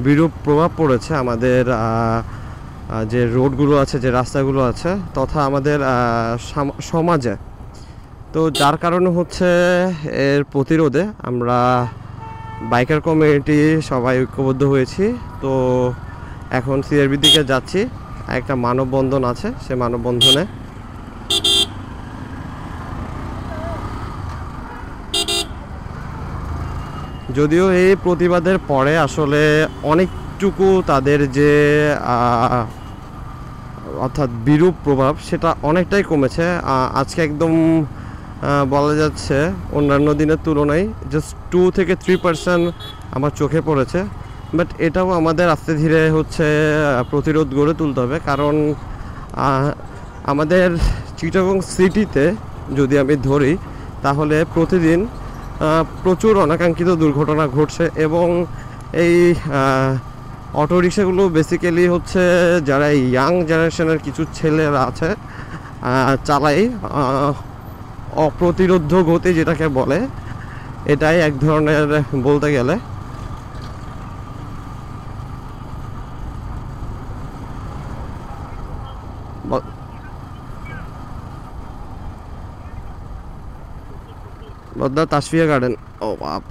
বিরূপ প্রভাব পড়েছে আমাদের যে রোডগুলো আছে, যে রাস্তাগুলো আছে, তথা আমাদের সমাজে। তো যার কারণে হচ্ছে এর প্রতিরোধে আমরা বাইকার কমিউনিটি সবাই ঐক্যবদ্ধ হয়েছি। তো এখন সিআরবির দিকে যাচ্ছি, একটা মানববন্ধন আছে, সে মানববন্ধনে যদিও এই প্রতিবাদের পরে আসলে অনেকটুকু তাদের যে অর্থাৎ বিরূপ প্রভাব সেটা অনেকটাই কমেছে। আজকে একদম বলা যাচ্ছে অন্যান্য দিনের তুলনায় জাস্ট 2-3% আমার চোখে পড়েছে। বাট এটাও আমাদের আস্তে ধীরে হচ্ছে প্রতিরোধ গড়ে তুলতে হবে, কারণ আমাদের চিটাগং সিটিতে যদি আমি ধরি তাহলে প্রতিদিন প্রচুর অনাকাঙ্ক্ষিত দুর্ঘটনা ঘটছে। এবং এই অটোরিকশাগুলো বেসিক্যালি হচ্ছে যারা ইয়াং জেনারেশনের কিছু ছেলেরা আছে চালাই অপ্রতিরোধ্য গতি যেটাকে বলে, এটাই এক ধরনের বলতে গেলে বদ্দা তাসফিয়া গার্ডেন। ও বাপ,